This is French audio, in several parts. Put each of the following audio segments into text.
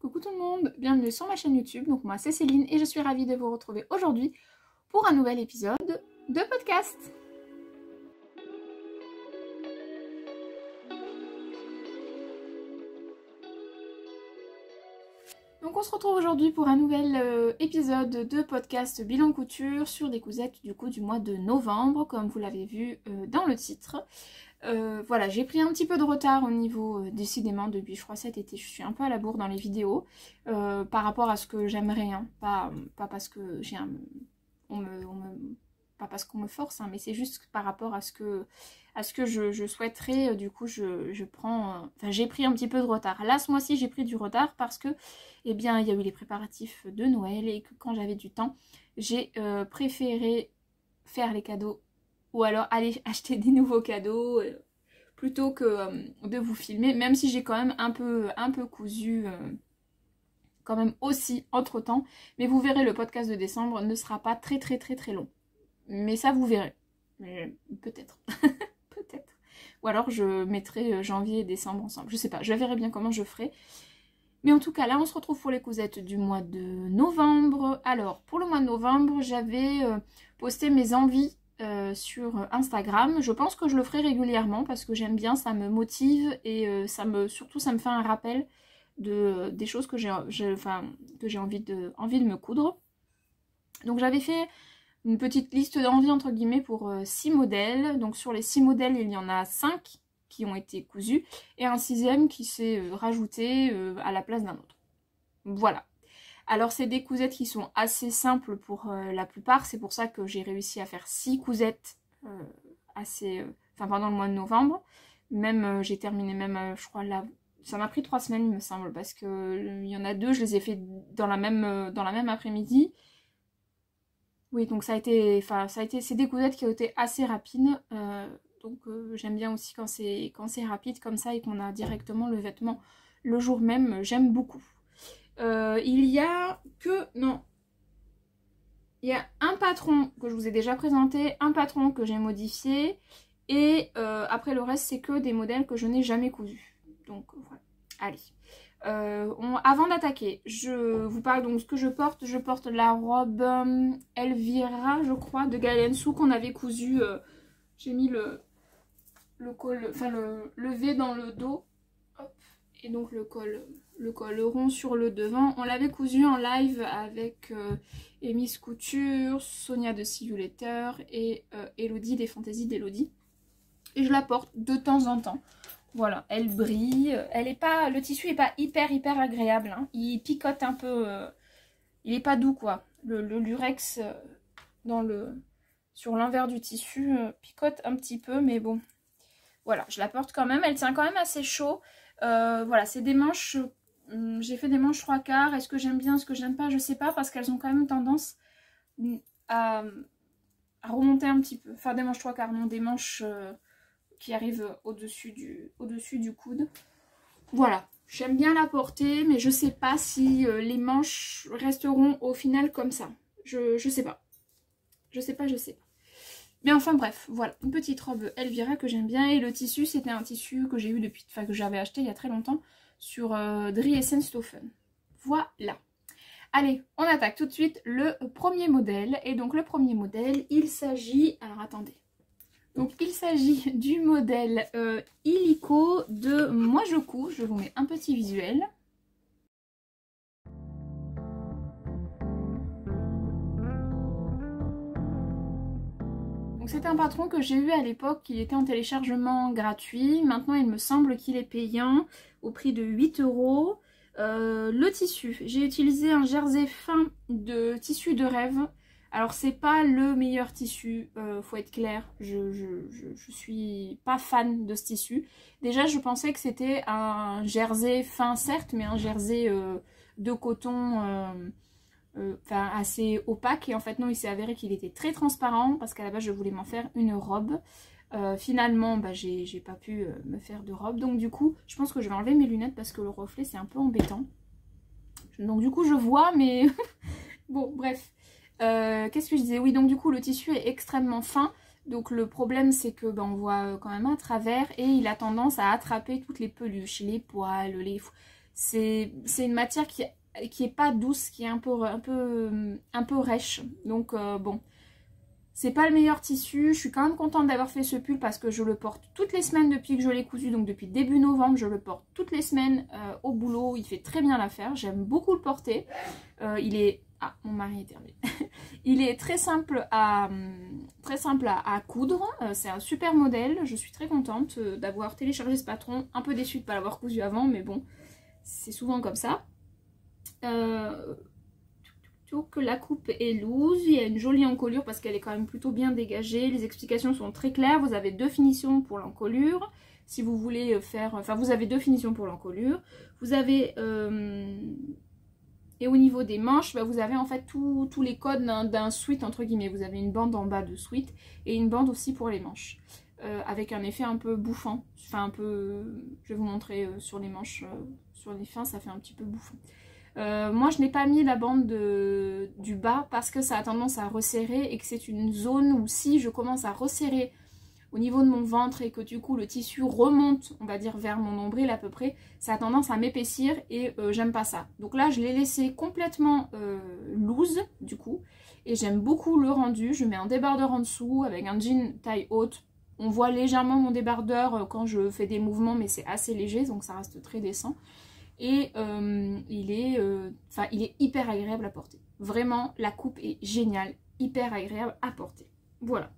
Coucou tout le monde, bienvenue sur ma chaîne YouTube. Donc moi c'est Céline et je suis ravie de vous retrouver aujourd'hui pour un nouvel épisode de podcast. Donc on se retrouve aujourd'hui pour un nouvel épisode de podcast bilan couture sur des cousettes du coup du mois de novembre, comme vous l'avez vu dans le titre. Voilà, j'ai pris un petit peu de retard au niveau, décidément, depuis je crois cet été, je suis un peu à la bourre dans les vidéos, par rapport à ce que j'aimerais, hein. Pas parce que j'ai pas parce qu'on me force, hein, mais c'est juste par rapport à ce que je souhaiterais, du coup je prends, enfin j'ai pris un petit peu de retard. Là ce mois-ci j'ai pris du retard parce que, eh bien, il y a eu les préparatifs de Noël et que quand j'avais du temps, j'ai préféré faire les cadeaux ou alors aller acheter des nouveaux cadeaux plutôt que de vous filmer, même si j'ai quand même un peu cousu quand même aussi entre temps, mais vous verrez, le podcast de décembre ne sera pas très long, mais ça vous verrez, mais peut-être peut-être, ou alors je mettrai janvier et décembre ensemble, je sais pas, je verrai bien comment je ferai. Mais en tout cas, là, on se retrouve pour les cousettes du mois de novembre. Alors, pour le mois de novembre, j'avais posté mes envies sur Instagram. Je pense que je le ferai régulièrement parce que j'aime bien, ça me motive et surtout ça me fait un rappel des choses que j'ai envie de me coudre. Donc j'avais fait une petite liste d'envies entre guillemets pour 6 modèles. Donc sur les 6 modèles, il y en a 5 qui ont été cousus et un 6e qui s'est rajouté à la place d'un autre. Voilà. Alors c'est des cousettes qui sont assez simples pour la plupart, c'est pour ça que j'ai réussi à faire 6 cousettes pendant le mois de novembre. Même j'ai terminé même, je crois, là, ça m'a pris 3 semaines il me semble, parce que il y en a 2, je les ai fait dans la même après-midi. Oui, donc c'est des cousettes qui ont été assez rapides, donc j'aime bien aussi quand c'est rapide comme ça et qu'on a directement le vêtement le jour même, j'aime beaucoup. Il y a un patron que je vous ai déjà présenté, un patron que j'ai modifié, et après le reste c'est que des modèles que je n'ai jamais cousus. Donc voilà, allez. Avant d'attaquer, je vous parle donc de ce que je porte la robe Elvira, je crois, de Gaëlle Sou qu'on avait cousu. J'ai mis le col, enfin le V dans le dos, hop, et donc le col rond sur le devant. On l'avait cousu en live avec Emis Couture, Sonia de See You Later et Elodie des Fantaisies d'Elodie. Et je la porte de temps en temps. Voilà, elle brille. Elle est pas, le tissu est pas hyper agréable, hein. Il picote un peu. Il est pas doux quoi. Le lurex sur l'envers du tissu picote un petit peu, mais bon. Voilà, je la porte quand même. Elle tient quand même assez chaud. Voilà, c'est des manches. J'ai fait des manches 3/4. Est-ce que j'aime bien, est-ce que j'aime pas, je sais pas, parce qu'elles ont quand même tendance à remonter un petit peu. Enfin, des manches 3/4, non, des manches qui arrivent au-dessus du coude. Voilà, j'aime bien la porter, mais je sais pas si les manches resteront au final comme ça. Je sais pas. Je sais pas. Mais enfin bref, voilà, une petite robe Elvira que j'aime bien. Et le tissu, c'était un tissu que j'ai eu depuis, enfin que j'avais acheté il y a très longtemps sur Driessen-Stoffen. Voilà. Allez, on attaque tout de suite le premier modèle. Et donc le premier modèle, il s'agit... Alors attendez. Donc il s'agit du modèle illico de Moi Je Couds. Je vous mets un petit visuel. Donc c'est un patron que j'ai eu à l'époque, il était en téléchargement gratuit. Maintenant il me semble qu'il est payant au prix de 8 €. Le tissu, j'ai utilisé un jersey fin de tissu de rêve. Alors c'est pas le meilleur tissu, faut être clair, je suis pas fan de ce tissu. Déjà je pensais que c'était un jersey fin certes, mais un jersey de coton assez opaque. Et en fait non, il s'est avéré qu'il était très transparent parce qu'à la base je voulais m'en faire une robe. Finalement bah, j'ai pas pu me faire de robe, donc du coup je pense que je vais enlever mes lunettes parce que le reflet c'est un peu embêtant. Donc du coup je vois mais bon bref. Qu'est-ce que je disais? Oui, donc du coup le tissu est extrêmement fin, donc le problème c'est que on voit quand même à travers et il a tendance à attraper toutes les peluches, les poils, c'est une matière qui est pas douce, qui est un peu rêche. Donc bon, c'est pas le meilleur tissu. Je suis quand même contente d'avoir fait ce pull parce que je le porte toutes les semaines depuis que je l'ai cousu. Donc depuis début novembre, je le porte toutes les semaines au boulot. Il fait très bien l'affaire. J'aime beaucoup le porter. Il est... Ah, mon mari est terminé. Il est très simple à coudre. C'est un super modèle. Je suis très contente d'avoir téléchargé ce patron. Un peu déçue de ne pas l'avoir cousu avant, mais bon, c'est souvent comme ça. Donc la coupe est loose, il y a une jolie encolure parce qu'elle est quand même plutôt bien dégagée. Les explications sont très claires, vous avez 2 finitions pour l'encolure. Si vous voulez faire... Enfin, vous avez 2 finitions pour l'encolure. Vous avez... Et au niveau des manches, bah, vous avez en fait tous les codes d'un sweat entre guillemets. Vous avez une bande en bas de sweat et une bande aussi pour les manches. Avec un effet un peu bouffant. Enfin un peu... Je vais vous montrer sur les manches, sur les fins, ça fait un petit peu bouffant. Moi je n'ai pas mis la bande du bas parce que ça a tendance à resserrer et que c'est une zone où si je commence à resserrer au niveau de mon ventre et que du coup le tissu remonte, on va dire vers mon nombril à peu près, ça a tendance à m'épaissir et j'aime pas ça. Donc là je l'ai laissé complètement loose du coup et j'aime beaucoup le rendu. Je mets un débardeur en dessous avec un jean taille haute. On voit légèrement mon débardeur quand je fais des mouvements mais c'est assez léger donc ça reste très décent. Et il est hyper agréable à porter. Vraiment, la coupe est géniale, hyper agréable à porter. Voilà.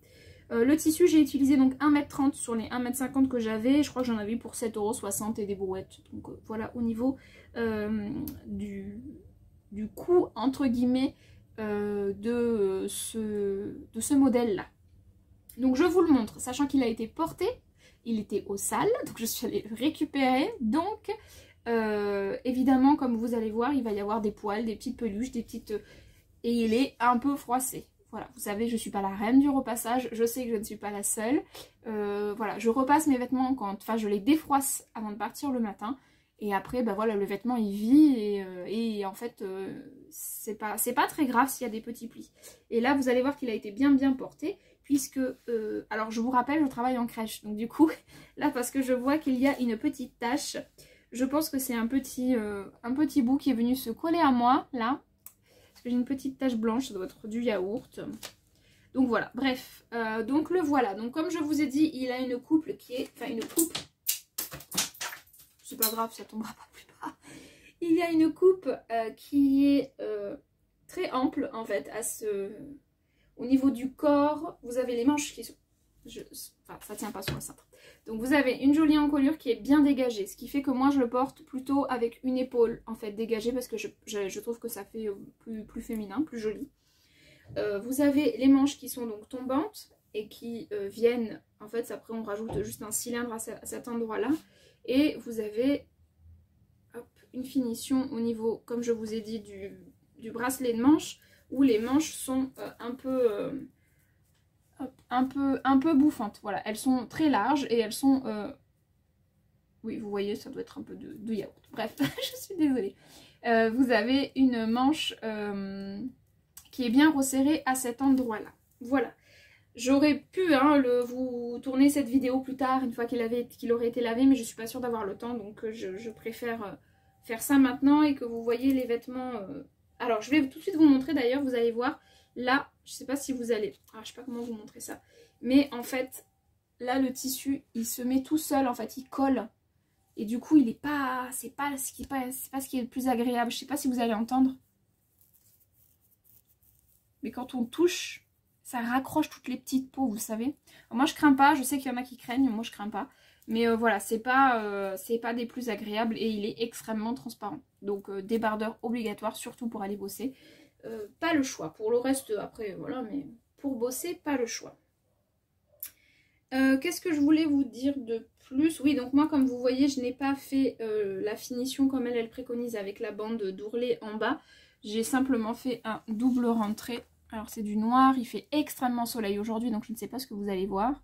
Le tissu, j'ai utilisé donc 1,30 m sur les 1,50 m que j'avais. Je crois que j'en avais pour 7,60 € et des brouettes. Donc voilà, au niveau du coût, entre guillemets, de ce modèle-là. Donc je vous le montre, sachant qu'il a été porté, il était au sale, donc je suis allée le récupérer. Donc... évidemment comme vous allez voir il va y avoir des poils, des petites peluches, des petites... et il est un peu froissé. Voilà, vous savez je suis pas la reine du repassage, je sais que je ne suis pas la seule. Voilà, je repasse mes vêtements quand... Enfin je les défroisse avant de partir le matin. Et après ben voilà, le vêtement il vit et en fait c'est pas très grave s'il y a des petits plis. Et là vous allez voir qu'il a été bien porté. Puisque, alors je vous rappelle, je travaille en crèche. Donc du coup, là parce que je vois qu'il y a une petite tache. Je pense que c'est un petit bout qui est venu se coller à moi, là. Parce que j'ai une petite tache blanche, ça doit être du yaourt. Donc voilà, bref. Donc le voilà. Donc comme je vous ai dit, il a une coupe qui est... Enfin une coupe... C'est pas grave, ça tombera pas plus bas. Il y a une coupe qui est très ample, en fait, au niveau du corps. Vous avez les manches qui sont... Enfin, ça tient pas sur le cintre. Donc vous avez une jolie encolure qui est bien dégagée, ce qui fait que moi je le porte plutôt avec une épaule en fait dégagée parce que je trouve que ça fait plus féminin, plus joli. Vous avez les manches qui sont donc tombantes et qui viennent, en fait après on rajoute juste un cylindre à cet endroit là. Et vous avez hop, une finition au niveau, comme je vous ai dit, du bracelet de manche où les manches sont un peu bouffantes. Voilà, elles sont très larges et elles sont... Oui, vous voyez, ça doit être un peu de yaourt. Bref, je suis désolée. Vous avez une manche qui est bien resserrée à cet endroit-là. Voilà. J'aurais pu vous tourner cette vidéo plus tard, une fois qu'il aurait été lavé, mais je suis pas sûre d'avoir le temps, donc je préfère faire ça maintenant et que vous voyez les vêtements... Alors, je vais tout de suite vous montrer d'ailleurs, vous allez voir... Là, je sais pas si vous allez... je sais pas comment vous montrer ça. Mais en fait, là, le tissu, il se met tout seul. En fait, il colle. Et du coup, il est pas... C'est pas ce qui est le plus agréable. Je sais pas si vous allez entendre. Mais quand on touche, ça raccroche toutes les petites peaux, vous savez. Alors, moi, je crains pas. Je sais qu'il y en a qui craignent. Moi, je crains pas. Mais voilà, c'est pas des plus agréables. Et il est extrêmement transparent. Donc, débardeur obligatoire, surtout pour aller bosser. Pas le choix. Pour le reste, après, voilà, mais pour bosser, pas le choix. Qu'est-ce que je voulais vous dire de plus? Oui, donc moi, comme vous voyez, je n'ai pas fait la finition comme elle préconise avec la bande d'ourlet en bas. J'ai simplement fait un double rentré. Alors, c'est du noir. Il fait extrêmement soleil aujourd'hui, donc je ne sais pas ce que vous allez voir.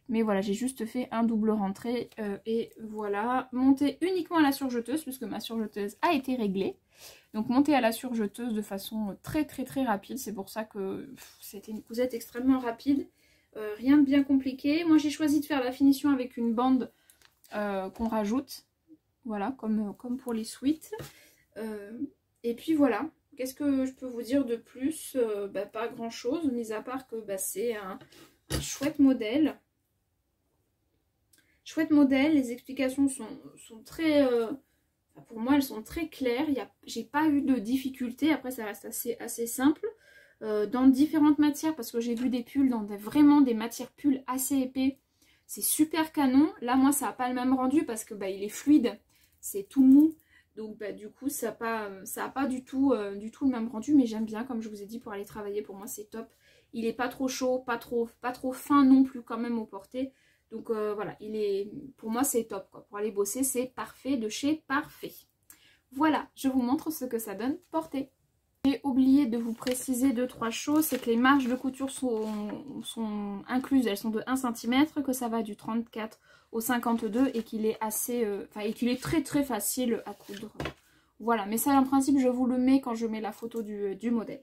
Mais voilà, j'ai juste fait un double rentré. Et voilà, monté uniquement à la surjeteuse, puisque ma surjeteuse a été réglée. Donc monter à la surjeteuse de façon très rapide, c'est pour ça que c'était une cousette extrêmement rapide, rien de bien compliqué. Moi j'ai choisi de faire la finition avec une bande qu'on rajoute, Voilà, comme pour les suites. Et puis voilà. Qu'est-ce que je peux vous dire de plus? Pas grand chose, mis à part que c'est un chouette modèle. Chouette modèle, les explications sont très... pour moi, elles sont très claires. J'ai pas eu de difficultés. Après, ça reste assez simple. Dans différentes matières, parce que j'ai vu des pulls dans vraiment des matières pulls assez épais. C'est super canon. Là, moi, ça n'a pas le même rendu parce que il est fluide. C'est tout mou. Donc, du coup, ça n'a pas du tout le même rendu. Mais j'aime bien, comme je vous ai dit, pour aller travailler. Pour moi, c'est top. Il n'est pas trop chaud, pas trop fin non plus quand même au porté. Donc, voilà, pour moi, c'est top, quoi. Pour aller bosser, c'est parfait de chez Parfait. Voilà, je vous montre ce que ça donne porté. J'ai oublié de vous préciser 2-3 choses, c'est que les marges de couture sont incluses, elles sont de 1 cm, que ça va du 34 au 52 et qu'il est et qu'il est très très facile à coudre. Voilà, mais ça en principe je vous le mets quand je mets la photo du modèle.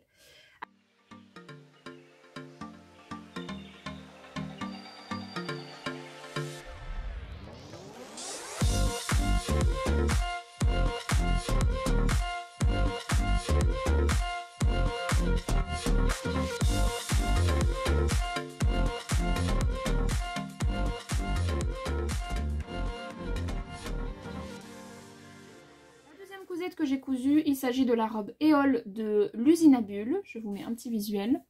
Que j'ai cousu, il s'agit de la robe Éole de l'usine à bulles. Je vous mets un petit visuel.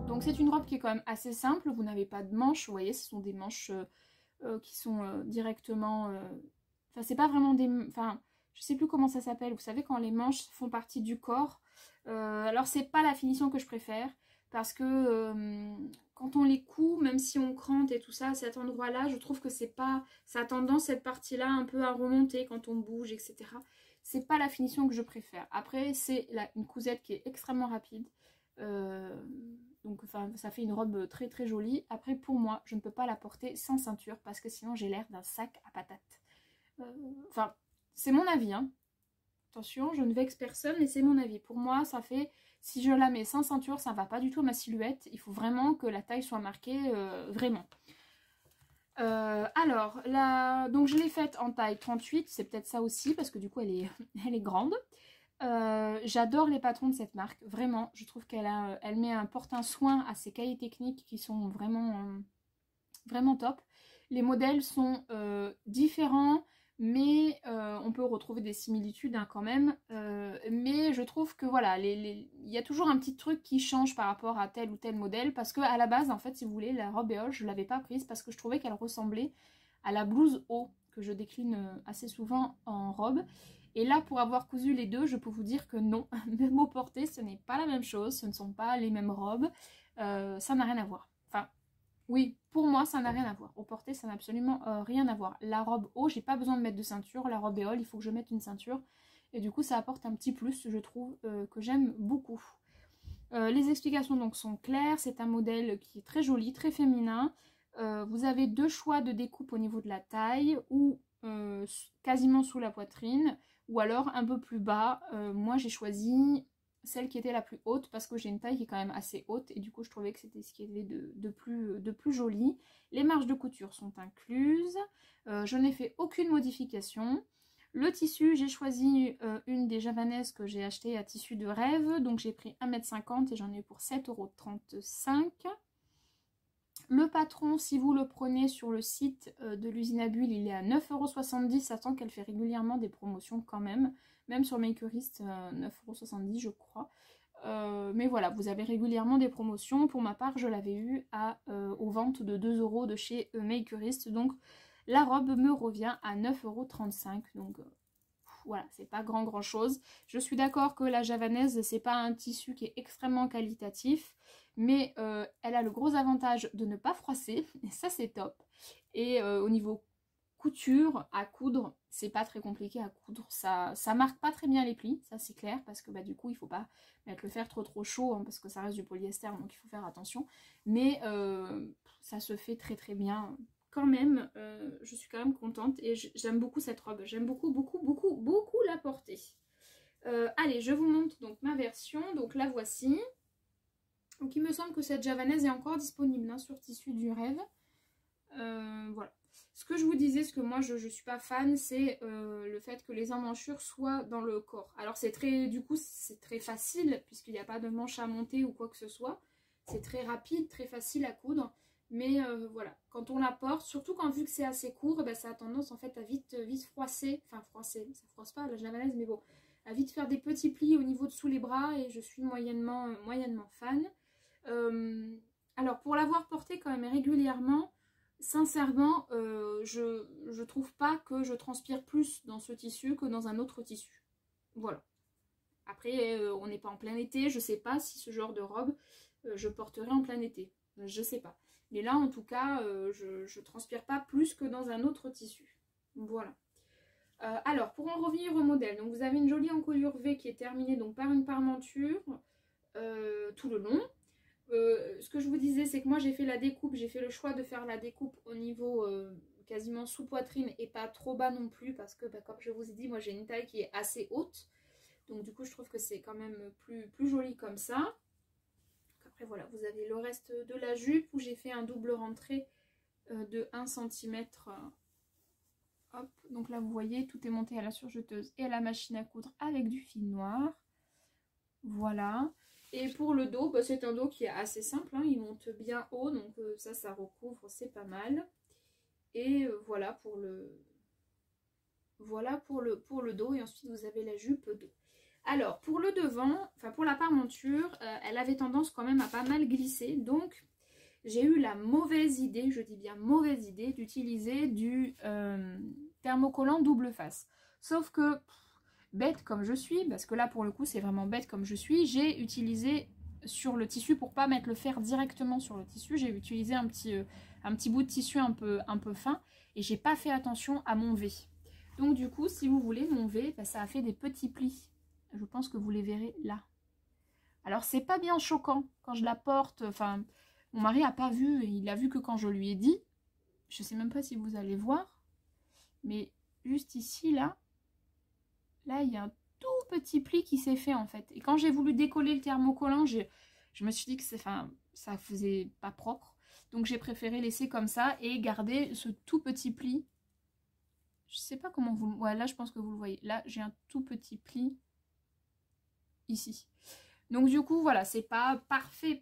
Donc c'est une robe qui est quand même assez simple, vous n'avez pas de manches, vous voyez ce sont des manches qui sont directement... Enfin c'est pas vraiment des... Enfin je sais plus comment ça s'appelle, vous savez quand les manches font partie du corps. Alors c'est pas la finition que je préfère. Parce que quand on les coud, même si on crante et tout ça, à cet endroit-là, je trouve que c'est pas... Ça a tendance, cette partie-là, un peu à remonter quand on bouge, etc. C'est pas la finition que je préfère. Après, c'est une cousette qui est extrêmement rapide. Donc, enfin, ça fait une robe très très jolie. Après, pour moi, je ne peux pas la porter sans ceinture parce que sinon, j'ai l'air d'un sac à patates. Enfin, c'est mon avis, hein. Attention, je ne vexe personne, mais c'est mon avis. Pour moi, ça fait... Si je la mets sans ceinture, ça ne va pas du tout à ma silhouette. Il faut vraiment que la taille soit marquée, vraiment. Alors, donc je l'ai faite en taille 38. C'est peut-être ça aussi, parce que du coup, elle est grande. J'adore les patrons de cette marque. Vraiment, je trouve elle porte un soin à ses cahiers techniques qui sont vraiment top. Les modèles sont différents. Mais on peut retrouver des similitudes hein, quand même. Mais je trouve que voilà, il y a toujours un petit truc qui change par rapport à tel ou tel modèle. Parce que à la base, en fait, si vous voulez, la robe Éole, je ne l'avais pas prise parce que je trouvais qu'elle ressemblait à la blouse haut que je décline assez souvent en robe. Et là, pour avoir cousu les deux, je peux vous dire que non, même au porté, ce n'est pas la même chose. Ce ne sont pas les mêmes robes. Ça n'a rien à voir. Enfin, oui, pour moi, ça n'a rien à voir. Au porté, ça n'a absolument rien à voir. La robe haut, j'ai pas besoin de mettre de ceinture. La robe Éole, il faut que je mette une ceinture. Et du coup, ça apporte un petit plus, je trouve, que j'aime beaucoup. Les explications donc sont claires. C'est un modèle qui est très joli, très féminin. Vous avez 2 choix de découpe au niveau de la taille, ou quasiment sous la poitrine, ou alors un peu plus bas. Moi, j'ai choisi... celle qui était la plus haute parce que j'ai une taille qui est quand même assez haute et du coup je trouvais que c'était ce qui avait de plus joli. Les marges de couture sont incluses, je n'ai fait aucune modification. Le tissu, j'ai choisi une des javanaises que j'ai acheté à tissu de rêve, donc j'ai pris 1,50 m et j'en ai eu pour 7,35 €. Le patron, si vous le prenez sur le site de l'usine à bulles, il est à 9,70 €, sachant qu'elle fait régulièrement des promotions quand même sur Makerist, 9,70 € je crois. Mais voilà, vous avez régulièrement des promotions. Pour ma part, je l'avais eu aux ventes de 2 € de chez Makerist. Donc la robe me revient à 9,35 €. Donc voilà, c'est pas grand chose. Je suis d'accord que la javanaise, c'est pas un tissu qui est extrêmement qualitatif, mais elle a le gros avantage de ne pas froisser, et ça c'est top. Et au niveau couture, à coudre, c'est pas très compliqué à coudre. Ça marque pas très bien les plis, ça c'est clair, parce que du coup il faut pas mettre le fer trop chaud, hein, parce que ça reste du polyester, donc il faut faire attention. Mais ça se fait très bien. Quand même, je suis quand même contente et j'aime beaucoup cette robe. J'aime beaucoup la porter. Allez, je vous montre donc ma version. Donc la voici. Donc il me semble que cette javanaise est encore disponible hein, sur Tissu du Rêve. Voilà. Ce que je vous disais, ce que moi je suis pas fan, c'est le fait que les emmanchures soient dans le corps. Alors c'est très, du coup c'est très facile puisqu'il n'y a pas de manche à monter ou quoi que ce soit. C'est très rapide, très facile à coudre. Mais voilà, quand on la porte, surtout quand vu que c'est assez court, ben, ça a tendance en fait à vite froisser. Enfin froisser, ça froisse pas la javanaise, mais bon, à vite faire des petits plis au niveau de sous les bras et je suis moyennement fan. Alors pour l'avoir portée quand même régulièrement, sincèrement, je trouve pas que je transpire plus dans ce tissu que dans un autre tissu. Voilà. Après, on n'est pas en plein été, je sais pas si ce genre de robe je porterai en plein été. Je sais pas. Mais là, en tout cas, je transpire pas plus que dans un autre tissu. Voilà. Alors, pour en revenir au modèle, donc vous avez une jolie encolure V qui est terminée donc, par une parmenture tout le long. Ce que je vous disais, c'est que moi j'ai fait la découpe, j'ai fait le choix de faire la découpe au niveau quasiment sous poitrine et pas trop bas non plus parce que bah, comme je vous ai dit, moi j'ai une taille qui est assez haute. Donc du coup je trouve que c'est quand même plus joli comme ça. Après voilà, vous avez le reste de la jupe où j'ai fait un double rentré de 1 cm. Hop, donc là vous voyez, tout est monté à la surjeteuse et à la machine à coudre avec du fil noir. Voilà. Et pour le dos, bah, c'est un dos qui est assez simple, hein, il monte bien haut, donc ça recouvre, c'est pas mal. Et voilà pour le dos, et ensuite vous avez la jupe dos. Alors pour le devant, enfin pour la parmenture, elle avait tendance quand même à pas mal glisser, donc j'ai eu la mauvaise idée, je dis bien mauvaise idée, d'utiliser du thermocollant double face. Sauf que bête comme je suis, parce que là pour le coup c'est vraiment bête comme je suis, j'ai utilisé sur le tissu, pour pas mettre le fer directement sur le tissu, j'ai utilisé un petit bout de tissu un peu fin et j'ai pas fait attention à mon V. Donc du coup si vous voulez mon V, bah, ça a fait des petits plis, je pense que vous les verrez là. Alors c'est pas bien choquant quand je la porte, enfin mon mari a pas vu, et il a vu que quand je lui ai dit, je sais même pas si vous allez voir, mais juste ici là il y a un tout petit pli qui s'est fait en fait. Et quand j'ai voulu décoller le thermocollant, je me suis dit que ça faisait pas propre. Donc j'ai préféré laisser comme ça et garder ce tout petit pli. Je sais pas comment vous... Ouais, là je pense que vous le voyez. Là j'ai un tout petit pli ici. Donc du coup voilà, c'est pas parfait.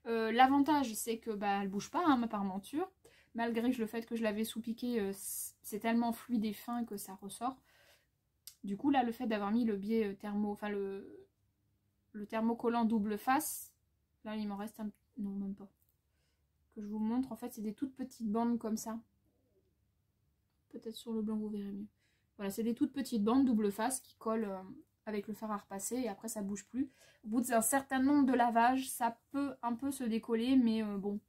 L'avantage c'est que bah, elle bouge pas hein, ma parmenture. Malgré le fait que je l'avais sous-piqué, c'est tellement fluide et fin que ça ressort. Du coup là le fait d'avoir mis le biais le thermocollant double face, là il m'en reste un... Non même pas. Que je vous montre, en fait c'est des toutes petites bandes comme ça. Peut-être sur le blanc vous verrez mieux. Voilà, c'est des toutes petites bandes double face qui collent avec le fer à repasser et après ça bouge plus. Au bout d'un certain nombre de lavages, ça peut un peu se décoller, mais bon.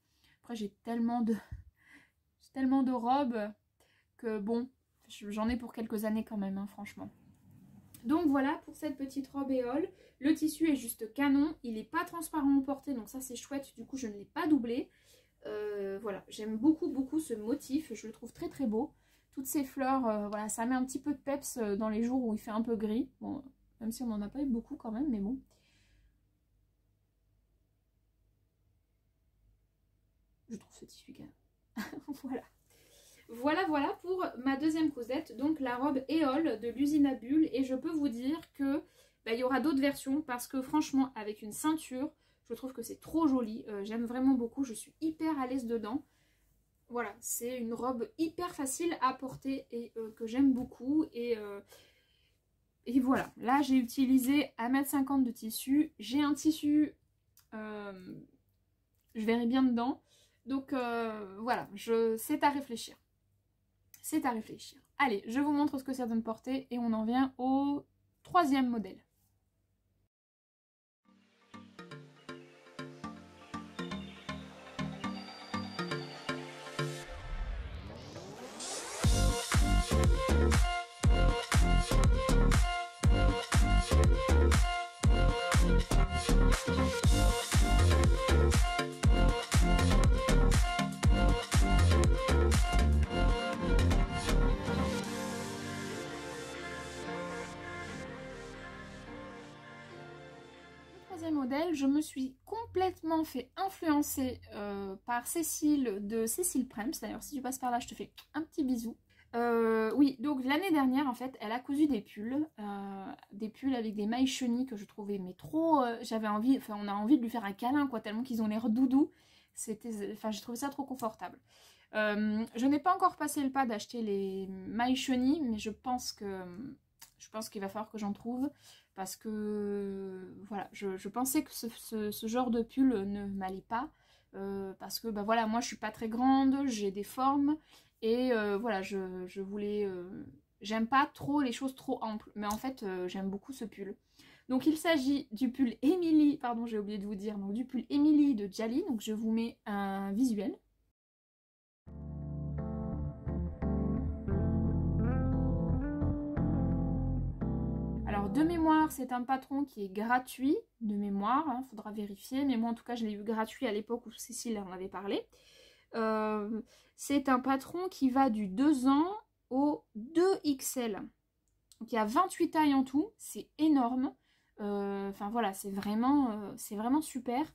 Après j'ai tellement de robes que bon, j'en ai pour quelques années quand même, hein, franchement. Donc voilà pour cette petite robe éole. Le tissu est juste canon, il n'est pas transparent au porté, donc ça c'est chouette, du coup je ne l'ai pas doublé. Voilà, j'aime beaucoup ce motif, je le trouve très beau. Toutes ces fleurs, voilà, ça met un petit peu de peps dans les jours où il fait un peu gris. Bon, même si on n'en a pas eu beaucoup quand même, mais bon. Je trouve ce tissu canon. Voilà pour ma deuxième causette, donc la robe éole de l'usine à bulles. Et je peux vous dire que bah, y aura d'autres versions parce que franchement avec une ceinture, je trouve que c'est trop joli. J'aime vraiment beaucoup, je suis hyper à l'aise dedans. Voilà, c'est une robe hyper facile à porter et que j'aime beaucoup. Et voilà, là j'ai utilisé 1,50 m de tissu. J'ai un tissu, je verrai bien dedans. Donc voilà, c'est à réfléchir. C'est à réfléchir. Allez, je vous montre ce que ça donne porter et on en vient au troisième modèle. modèle, je me suis complètement fait influencer par Cécile de Cécile Prems. D'ailleurs, si tu passes par là, je te fais un petit bisou. Oui, donc l'année dernière, en fait, elle a cousu des pulls avec des mailles chenilles que je trouvais mais trop... j'avais envie, enfin, on a envie de lui faire un câlin, quoi, tellement qu'ils ont l'air doudous. Enfin, j'ai trouvé ça trop confortable. Je n'ai pas encore passé le pas d'acheter les mailles chenilles, mais je pense qu'il va falloir que j'en trouve parce que voilà, je pensais que ce genre de pull ne m'allait pas parce que bah voilà, moi je suis pas très grande, j'ai des formes et voilà, je voulais j'aime pas trop les choses trop amples, mais en fait j'aime beaucoup ce pull. Donc il s'agit du pull Emily, pardon j'ai oublié de vous dire, donc du pull Emily de Jali, donc je vous mets un visuel. Alors de mémoire, c'est un patron qui est gratuit, de mémoire, faudra vérifier, mais moi en tout cas je l'ai eu gratuit à l'époque où Cécile en avait parlé. C'est un patron qui va du 2 ans au 2XL. Donc il y a 28 tailles en tout, c'est énorme. Enfin voilà, c'est vraiment super.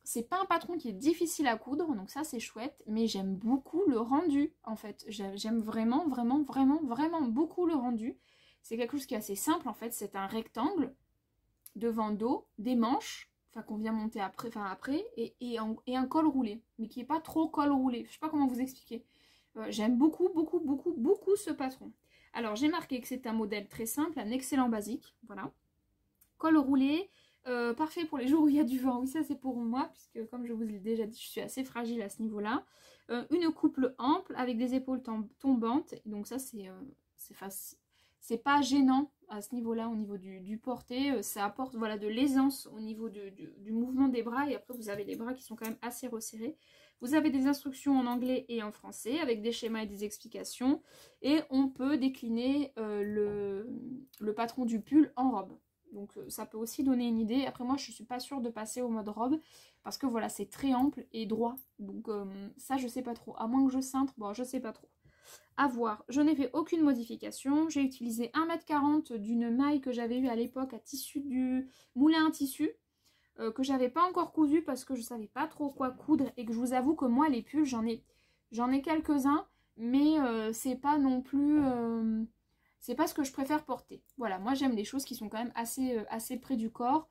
C'est pas un patron qui est difficile à coudre, donc ça c'est chouette, mais j'aime beaucoup le rendu en fait. J'aime vraiment beaucoup le rendu. C'est quelque chose qui est assez simple en fait, c'est un rectangle devant dos, des manches, enfin qu'on vient monter après, et un col roulé, mais qui n'est pas trop col roulé. Je sais pas comment vous expliquer. J'aime beaucoup ce patron. Alors j'ai marqué que c'est un modèle très simple, un excellent basique, voilà. Col roulé, parfait pour les jours où il y a du vent. Oui, ça c'est pour moi, puisque comme je vous l'ai déjà dit, je suis assez fragile à ce niveau-là. Une couple ample avec des épaules tombantes, donc ça c'est facile. C'est pas gênant à ce niveau-là, au niveau du porté. Ça apporte voilà, de l'aisance au niveau du mouvement des bras. Et après, vous avez les bras qui sont quand même assez resserrés. Vous avez des instructions en anglais et en français avec des schémas et des explications. Et on peut décliner le patron du pull en robe. Donc ça peut aussi donner une idée. Après moi, je ne suis pas sûre de passer au mode robe. Parce que voilà, c'est très ample et droit. Donc ça, je sais pas trop. À moins que je cintre, bon, je sais pas trop. À voir, je n'ai fait aucune modification, j'ai utilisé 1,40 m d'une maille que j'avais eue à l'époque à tissu du moulin à tissu, que j'avais pas encore cousu parce que je savais pas trop quoi coudre et que je vous avoue que moi les pulls j'en ai quelques-uns, mais c'est pas non plus, c'est pas ce que je préfère porter. Voilà, moi j'aime les choses qui sont quand même assez près du corps,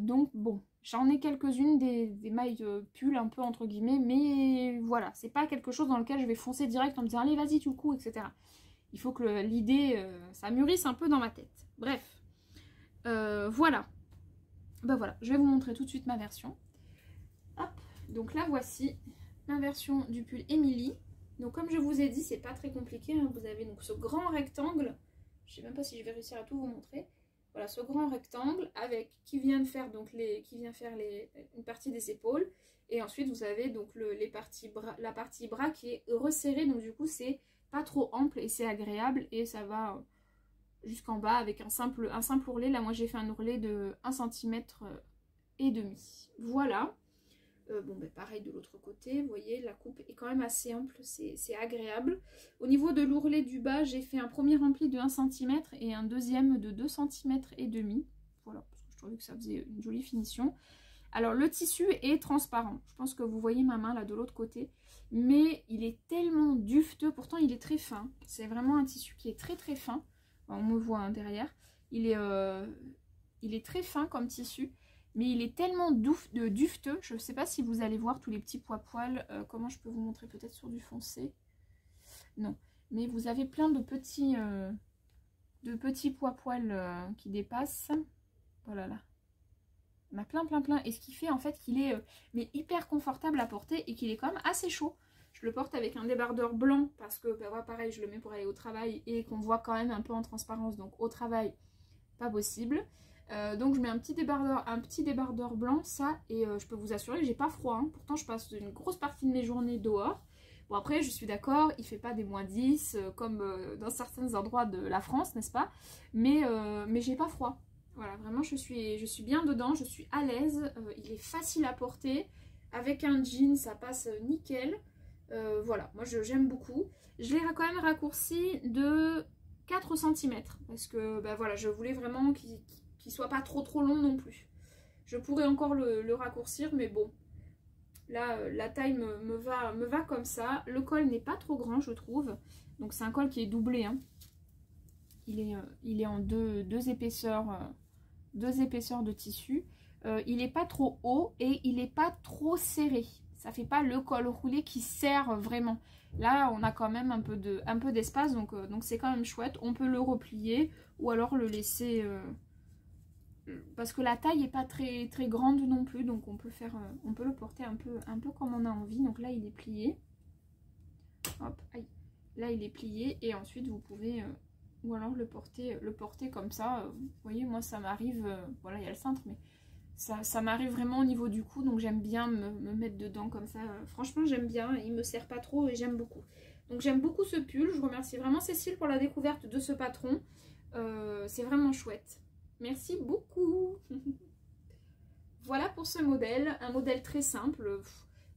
donc bon. J'en ai quelques-unes des mailles pull un peu entre guillemets, mais voilà, c'est pas quelque chose dans lequel je vais foncer direct en me disant allez vas-y tu le couds, etc. Il faut que l'idée, ça mûrisse un peu dans ma tête. Bref, voilà. Ben voilà, je vais vous montrer tout de suite ma version. Hop, donc là voici ma version du pull Emily. Donc comme je vous ai dit, c'est pas très compliqué, hein. Vous avez donc ce grand rectangle, je sais même pas si je vais réussir à tout vous montrer. Voilà, ce grand rectangle avec qui vient faire une partie des épaules, et ensuite vous avez donc la partie bras qui est resserrée, donc du coup c'est pas trop ample et c'est agréable et ça va jusqu'en bas avec un simple ourlet. Là moi j'ai fait un ourlet de 1,5 cm et demi. Voilà. Bon, ben pareil de l'autre côté, vous voyez, la coupe est quand même assez ample, c'est agréable. Au niveau de l'ourlet du bas, j'ai fait un premier rempli de 1 cm et un deuxième de 2 cm et demi. Voilà, parce que je trouvais que ça faisait une jolie finition. Alors, le tissu est transparent. Je pense que vous voyez ma main là de l'autre côté. Mais il est tellement dufteux, pourtant il est très fin. C'est vraiment un tissu qui est très fin. On me voit hein, derrière. Il est très fin comme tissu. Mais il est tellement dufteux, je ne sais pas si vous allez voir tous les petits poils. Comment je peux vous montrer, peut-être sur du foncé? Non, mais vous avez plein de petits poils qui dépassent. Voilà, là. On a plein. Et ce qui fait en fait qu'il est mais hyper confortable à porter et qu'il est quand même assez chaud. Je le porte avec un débardeur blanc parce que, ben, ouais, pareil, je le mets pour aller au travail et qu'on voit quand même un peu en transparence. Donc au travail, pas possible. Donc je mets un petit débardeur blanc, ça, et je peux vous assurer que j'ai pas froid, hein. Pourtant je passe une grosse partie de mes journées dehors. Bon après je suis d'accord, il fait pas des -10 comme dans certains endroits de la France, n'est-ce pas? Mais j'ai pas froid. Voilà, vraiment je suis bien dedans, je suis à l'aise, il est facile à porter. Avec un jean ça passe nickel. Voilà, moi j'aime beaucoup. Je l'ai quand même raccourci de 4 cm parce que bah, voilà, je voulais vraiment qu'il soit pas trop long non plus. Je pourrais encore le raccourcir, mais bon. Là, la taille me va comme ça. Le col n'est pas trop grand, je trouve. Donc c'est un col qui est doublé, hein. Il est en deux épaisseurs de tissu. Il n'est pas trop haut et il n'est pas trop serré. Ça fait pas le col roulé qui serre vraiment. Là, on a quand même un peu d'espace, donc c'est quand même chouette. On peut le replier ou alors le laisser... parce que la taille n'est pas très, très grande non plus, donc on peut le porter un peu comme on a envie. Donc là, il est plié. Hop, aïe. Là, il est plié et ensuite, vous pouvez... ou alors le porter comme ça. Vous voyez, moi, ça m'arrive... voilà, il y a le cintre, mais... Ça m'arrive vraiment au niveau du cou, donc j'aime bien me mettre dedans comme ça. Franchement, j'aime bien, il me sert pas trop et j'aime beaucoup. Donc j'aime beaucoup ce pull, je remercie vraiment Cécile pour la découverte de ce patron. C'est vraiment chouette. Merci beaucoup. Voilà pour ce modèle, un modèle très simple,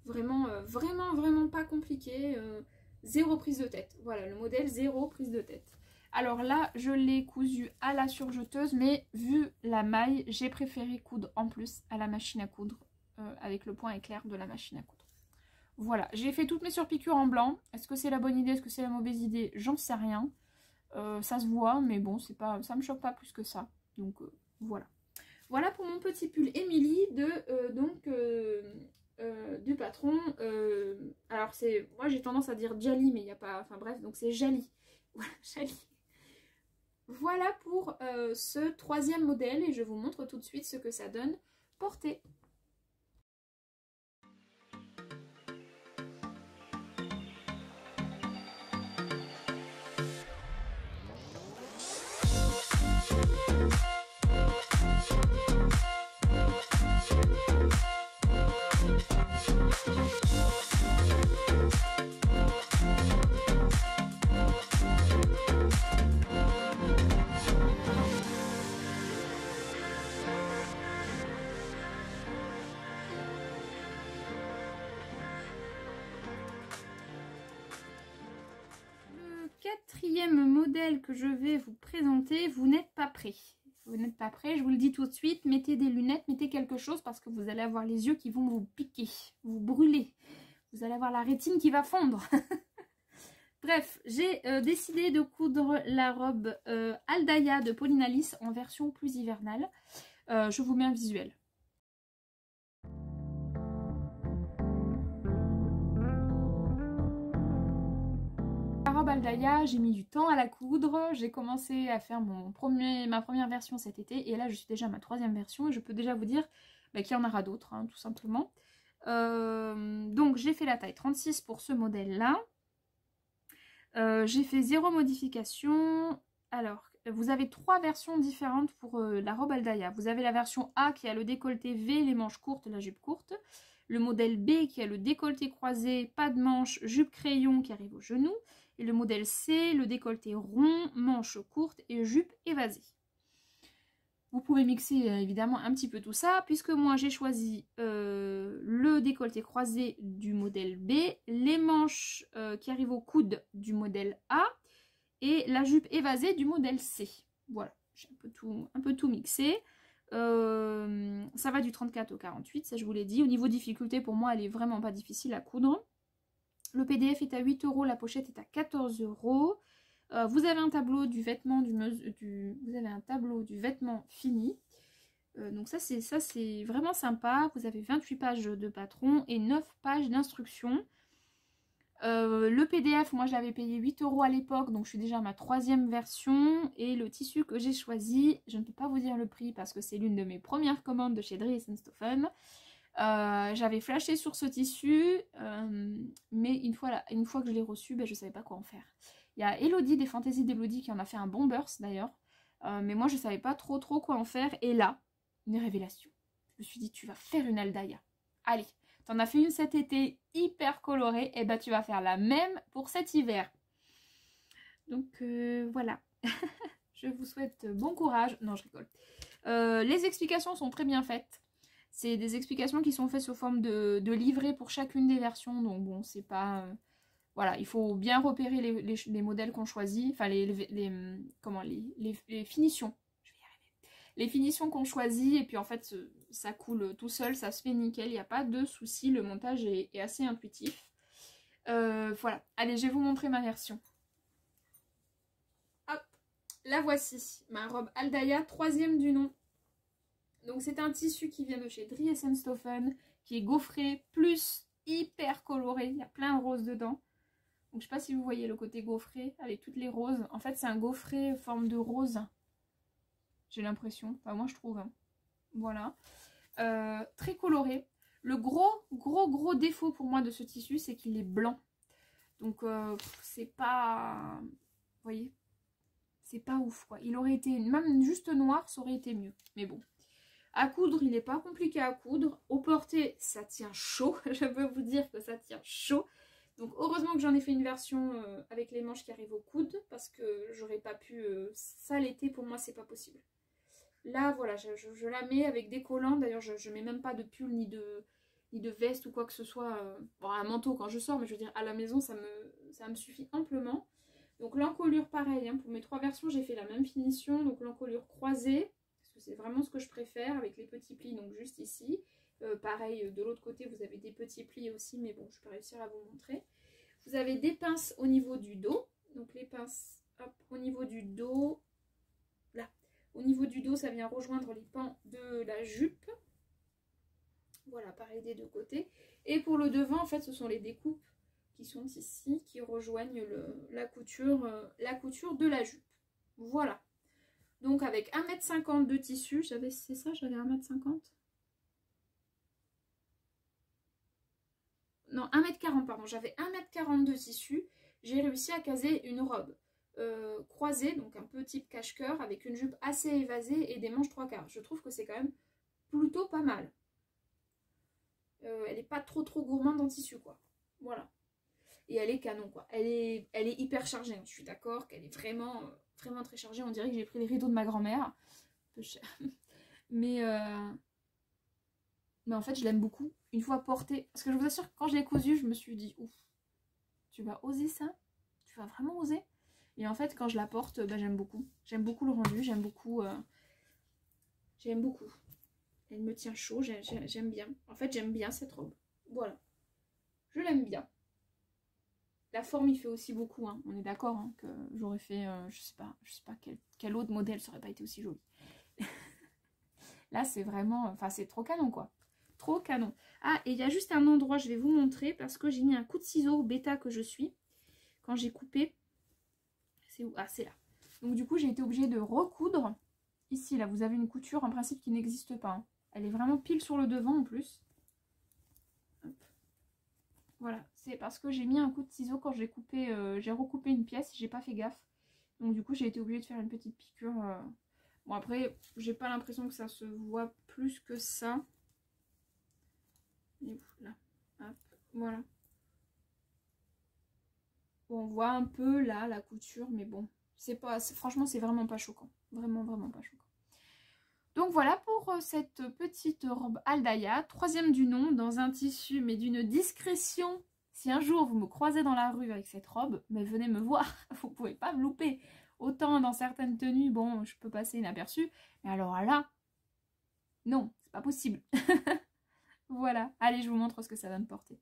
vraiment pas compliqué. Zéro prise de tête. Voilà, le modèle zéro prise de tête. Alors là, je l'ai cousu à la surjeteuse, mais vu la maille, j'ai préféré coudre en plus à la machine à coudre, avec le point éclair de la machine à coudre. Voilà, j'ai fait toutes mes surpiqûres en blanc. Est-ce que c'est la bonne idée, est-ce que c'est la mauvaise idée? J'en sais rien. Ça se voit, mais bon, ça me choque pas plus que ça. Donc voilà. Voilà pour mon petit pull Emily du patron. Alors moi j'ai tendance à dire Jali, mais il n'y a pas... Enfin bref, donc c'est Jali. Voilà, Jali. Voilà pour ce troisième modèle et je vous montre tout de suite ce que ça donne porté. Quatrième modèle que je vais vous présenter, vous n'êtes pas prêts. Vous n'êtes pas prêts, je vous le dis tout de suite, mettez des lunettes, mettez quelque chose parce que vous allez avoir les yeux qui vont vous piquer, vous brûler. Vous allez avoir la rétine qui va fondre. Bref, j'ai décidé de coudre la robe Aldaya de Pauline Alice en version plus hivernale. Je vous mets un visuel. La robe Aldaya, j'ai mis du temps à la coudre. J'ai commencé à faire ma première version cet été. Et là, je suis déjà à ma troisième version. Et je peux déjà vous dire qu'il y en aura d'autres, hein, tout simplement. Donc, j'ai fait la taille 36 pour ce modèle-là. J'ai fait 0 modification. Alors, vous avez 3 versions différentes pour la robe Aldaya. Vous avez la version A qui a le décolleté V, les manches courtes, la jupe courte. Le modèle B qui a le décolleté croisé, pas de manches, jupe crayon qui arrive au genou. Et le modèle C, le décolleté rond, manches courtes et jupe évasée. Vous pouvez mixer évidemment un petit peu tout ça, puisque moi j'ai choisi le décolleté croisé du modèle B, les manches qui arrivent au coude du modèle A et la jupe évasée du modèle C. Voilà, j'ai un peu tout mixé. Ça va du 34 au 48, ça je vous l'ai dit. Au niveau difficulté, pour moi, elle est vraiment pas difficile à coudre. Le PDF est à 8 €, la pochette est à 14 €. Vous avez un tableau du vêtement fini. Donc ça c'est vraiment sympa. Vous avez 28 pages de patron et 9 pages d'instructions. Le PDF, moi je l'avais payé 8 € à l'époque, donc je suis déjà à ma troisième version. Et le tissu que j'ai choisi, je ne peux pas vous dire le prix parce que c'est l'une de mes premières commandes de chez Dries & Stoffen. J'avais flashé sur ce tissu, mais une fois que je l'ai reçu, je ne savais pas quoi en faire. Il y a Elodie des Fantaisies d'Elodie qui en a fait un bon burst d'ailleurs, mais moi je ne savais pas trop quoi en faire. Et là, une révélation. Je me suis dit, tu vas faire une Aldaya. Allez, t'en as fait une cet été hyper colorée, et tu vas faire la même pour cet hiver. Donc voilà. Je vous souhaite bon courage. Non, je rigole. Les explications sont très bien faites. C'est des explications qui sont faites sous forme de livret pour chacune des versions. Donc bon, c'est pas... voilà, il faut bien repérer les modèles qu'on choisit. Enfin, les finitions. Je vais y arriver. les finitions qu'on choisit et puis en fait ça coule tout seul, ça se fait nickel, il n'y a pas de souci, le montage est assez intuitif. Voilà, allez je vais vous montrer ma version. Hop, la voici, ma robe Aldaya, 3e du nom. Donc c'est un tissu qui vient de chez Driessenstoffen, qui est gaufré, plus hyper coloré, il y a plein de roses dedans. Donc je sais pas si vous voyez le côté gaufré avec toutes les roses. En fait c'est un gaufré forme de rose. J'ai l'impression, enfin moi je trouve. Hein. Voilà. Très coloré. Le gros défaut pour moi de ce tissu, c'est qu'il est blanc. Donc c'est pas... Vous voyez, c'est pas ouf quoi. Il aurait été, même juste noir, ça aurait été mieux. Mais bon. À coudre, il n'est pas compliqué à coudre. Au porté, ça tient chaud. Je peux vous dire que ça tient chaud. Donc heureusement que j'en ai fait une version avec les manches qui arrivent au coude. Parce que j'aurais pas pu... ça l'été, pour moi, c'est pas possible. Là, voilà, je la mets avec des collants. D'ailleurs, je mets même pas de pull ni de veste ou quoi que ce soit. Bon, un manteau quand je sors, mais je veux dire, à la maison, ça me suffit amplement. Donc l'encolure, pareil. Hein, pour mes 3 versions, j'ai fait la même finition. Donc l'encolure croisée. C'est vraiment ce que je préfère avec les petits plis, donc juste ici. Pareil, de l'autre côté, vous avez des petits plis aussi, mais bon, je peux réussir à vous montrer. Vous avez des pinces au niveau du dos. Donc les pinces, hop, au niveau du dos. Là, au niveau du dos, ça vient rejoindre les pans de la jupe. Voilà, pareil des deux côtés. Et pour le devant, en fait, ce sont les découpes qui sont ici, qui rejoignent la couture de la jupe. Voilà. Donc avec 1,50 m de tissu, c'est ça, j'avais 1,50 m. Non, 1,40 m, pardon, j'avais 1,40 m de tissu. J'ai réussi à caser une robe croisée, donc un peu type cache-cœur, avec une jupe assez évasée et des manches 3/4. Je trouve que c'est quand même plutôt pas mal. Elle n'est pas trop gourmande en tissu, quoi. Voilà. Et elle est canon, quoi. Elle est hyper chargée, hein. Je suis d'accord qu'elle est vraiment très chargée. On dirait que j'ai pris les rideaux de ma grand-mère. Un peu cher. Mais en fait, je l'aime beaucoup. Une fois portée. Parce que je vous assure que quand je l'ai cousue, je me suis dit, ouf, tu vas oser ça? Tu vas vraiment oser? Et en fait, quand je la porte, bah, j'aime beaucoup. J'aime beaucoup le rendu. J'aime beaucoup. Elle me tient chaud. J'aime bien. En fait, j'aime bien cette robe. Voilà. Je l'aime bien. La forme, il fait aussi beaucoup, hein. On est d'accord hein, que j'aurais fait, je sais pas quel autre modèle, ça aurait pas été aussi joli. Là, c'est vraiment, enfin, c'est trop canon, quoi. Trop canon. Ah, et il y a juste un endroit, je vais vous montrer, parce que j'ai mis un coup de ciseau bêta que je suis, quand j'ai coupé. C'est où? Ah, c'est là. Donc, du coup, j'ai été obligée de recoudre. Ici, là, vous avez une couture, en principe, qui n'existe pas. Hein. Elle est vraiment pile sur le devant, en plus. Hop. Voilà, c'est parce que j'ai mis un coup de ciseau quand j'ai coupé, j'ai recoupé une pièce, j'ai pas fait gaffe. Donc du coup j'ai été obligée de faire une petite piqûre. Bon après, j'ai pas l'impression que ça se voit plus que ça. Et là, hop, voilà. Bon, on voit un peu là la couture, mais bon, c'est pas, franchement c'est vraiment pas choquant. Vraiment pas choquant. Donc voilà pour cette petite robe Aldaya, 3e du nom, dans un tissu, mais d'une discrétion. Si un jour vous me croisez dans la rue avec cette robe, mais venez me voir, vous pouvez pas me louper. Autant dans certaines tenues, bon, je peux passer inaperçu, mais alors là, non, c'est pas possible. Voilà, allez, je vous montre ce que ça va me porter.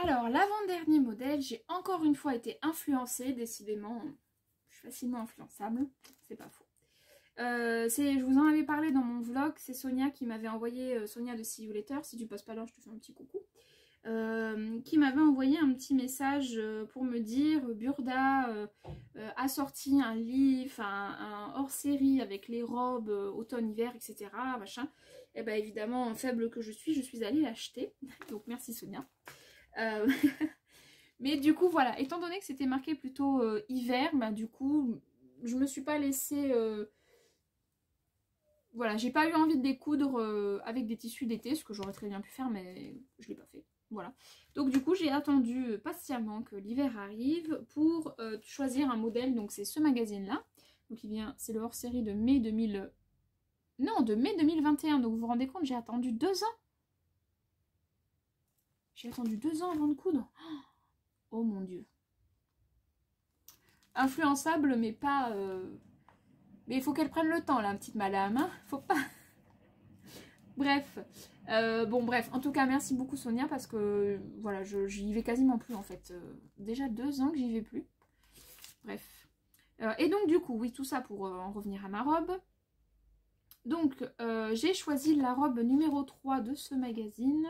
Alors, l'avant-dernier modèle, j'ai encore une fois été influencée, décidément, je suis facilement influençable, c'est pas faux. Je vous en avais parlé dans mon vlog, c'est Sonia qui m'avait envoyé, Sonia de See You Later, si tu passes pas là, je te fais un petit coucou, qui m'avait envoyé un petit message pour me dire Burda a sorti un livre, un hors-série avec les robes automne-hiver, etc. Machin. Et bien évidemment, faible que je suis allée l'acheter, donc merci Sonia. Mais du coup voilà, étant donné que c'était marqué plutôt hiver, bah du coup je me suis pas laissée voilà, j'ai pas eu envie de les coudre avec des tissus d'été, ce que j'aurais très bien pu faire, mais je l'ai pas fait. Voilà. Donc du coup, j'ai attendu patiemment que l'hiver arrive pour choisir un modèle. Donc c'est ce magazine-là. Donc il vient, c'est le hors-série de mai 2000... Non, de mai 2021. Donc vous vous rendez compte, j'ai attendu 2 ans. J'ai attendu 2 ans avant de coudre. Oh mon Dieu. Influençable, mais pas... Mais il faut qu'elle prenne le temps, là, petite madame. Hein, faut pas... Bref. Bon, bref. En tout cas, merci beaucoup, Sonia, parce que, voilà, j'y vais quasiment plus, en fait. Déjà 2 ans que j'y vais plus. Bref. Et donc, du coup, oui, tout ça pour en revenir à ma robe. Donc, j'ai choisi la robe numéro 3 de ce magazine.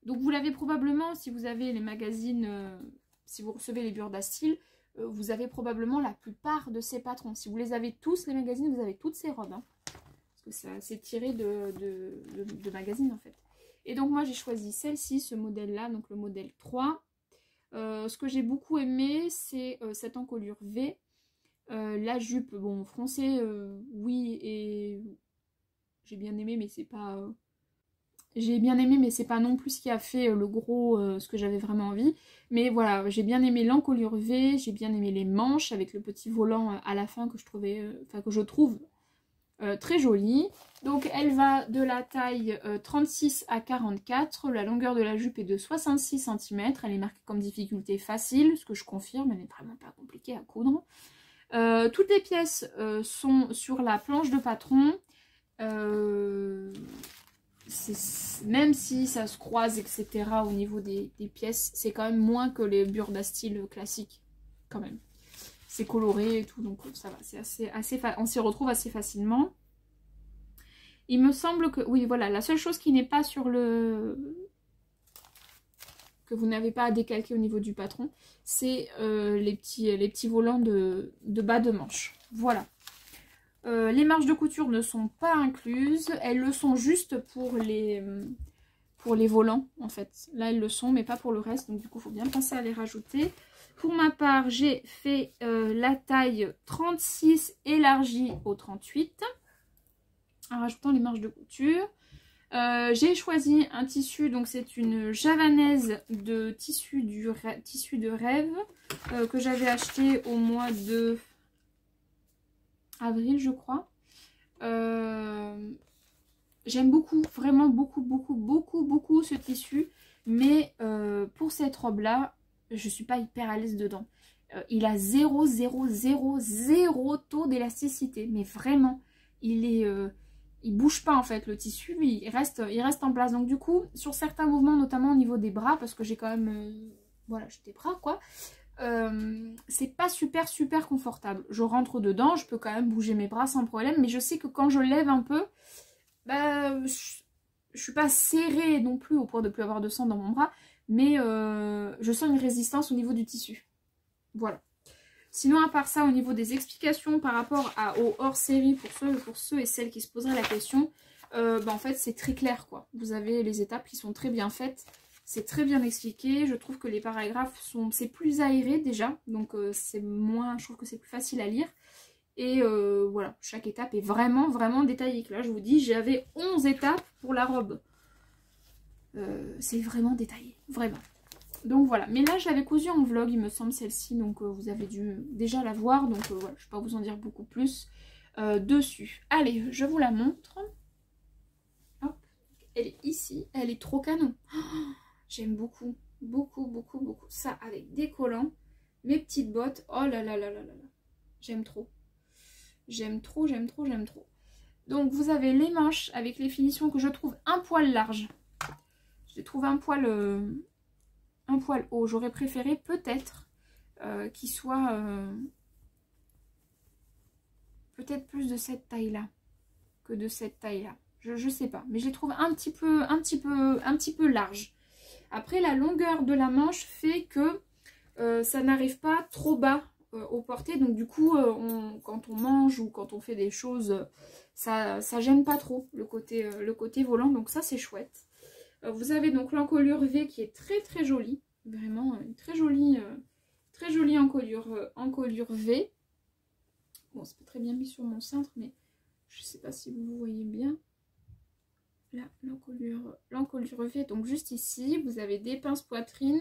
Donc, vous l'avez probablement, si vous avez les magazines, si vous recevez les Burda Style, vous avez probablement la plupart de ces patrons. Si vous les avez tous, les magazines, vous avez toutes ces robes. Hein. Parce que c'est tiré de magazines, en fait. Et donc, moi, j'ai choisi celle-ci, ce modèle-là, donc le modèle 3. Ce que j'ai beaucoup aimé, c'est cette encolure V. La jupe, bon, froncée, oui, et j'ai bien aimé, mais c'est pas... J'ai bien aimé, mais c'est pas non plus ce qui a fait le gros, ce que j'avais vraiment envie. Mais voilà, j'ai bien aimé l'encolure V, j'ai bien aimé les manches avec le petit volant à la fin que je trouvais, que je trouve très jolie. Donc elle va de la taille 36 à 44. La longueur de la jupe est de 66 cm. Elle est marquée comme difficulté facile, ce que je confirme, elle n'est vraiment pas compliquée à coudre. Toutes les pièces sont sur la planche de patron. Même si ça se croise, etc. au niveau des pièces, c'est quand même moins que les Burda Style classiques, quand même. C'est coloré et tout, donc ça va, c'est on s'y retrouve assez facilement. Il me semble que, oui, voilà, la seule chose qui n'est pas sur le... que vous n'avez pas à décalquer au niveau du patron, c'est les petits volants de bas de manche. Voilà. Les marges de couture ne sont pas incluses, elles le sont juste pour les volants en fait. Là elles le sont mais pas pour le reste, donc du coup il faut bien penser à les rajouter. Pour ma part j'ai fait la taille 36 élargie au 38 en rajoutant les marges de couture. J'ai choisi un tissu, donc c'est une javanaise de tissu de rêve que j'avais acheté au mois de avril je crois. J'aime beaucoup, vraiment beaucoup ce tissu, mais pour cette robe là je suis pas hyper à l'aise dedans. Il a 0 taux d'élasticité, mais vraiment il bouge pas en fait le tissu, il reste en place. Donc du coup sur certains mouvements, notamment au niveau des bras, parce que j'ai quand même voilà, j'ai des bras quoi, c'est pas super confortable. Je rentre dedans, je peux quand même bouger mes bras sans problème, mais je sais que quand je lève un peu, bah, je suis pas serrée non plus au point de plus avoir de sang dans mon bras, mais je sens une résistance au niveau du tissu. Voilà. Sinon, à part ça, au niveau des explications par rapport au hors-série, pour ceux et celles qui se poseraient la question, bah, en fait, c'est très clair, quoi. Vous avez les étapes qui sont très bien faites. C'est très bien expliqué. Je trouve que les paragraphes c'est plus aéré déjà. Donc, je trouve que c'est plus facile à lire. Et voilà, chaque étape est vraiment détaillée. Là, je vous dis, j'avais 11 étapes pour la robe. C'est vraiment détaillé, vraiment. Donc voilà, mais là je l'avais cousue en vlog, il me semble, celle-ci, donc vous avez dû déjà la voir, donc voilà, je ne vais pas vous en dire beaucoup plus dessus. Allez, je vous la montre. Hop, elle est ici, elle est trop canon. Oh, j'aime beaucoup ça avec des collants, mes petites bottes, oh là là là là là là, j'aime trop. J'aime trop. Donc vous avez les manches avec les finitions que je trouve un poil larges. Je les trouve un poil haut. J'aurais préféré peut-être qu'il soit peut-être plus de cette taille-là que de cette taille-là. Je sais pas, mais je les trouve un petit peu larges. Après, la longueur de la manche fait que ça n'arrive pas trop bas au porté. Donc du coup, quand on mange ou quand on fait des choses, ça gêne pas trop le côté volant. Donc ça, c'est chouette. Vous avez donc l'encolure V qui est très jolie. Vraiment une très jolie encolure V. Bon, c'est pas très bien mis sur mon cintre, mais Je sais pas si vous voyez bien. Là, l'encolure est faite. Donc juste ici, vous avez des pinces poitrine.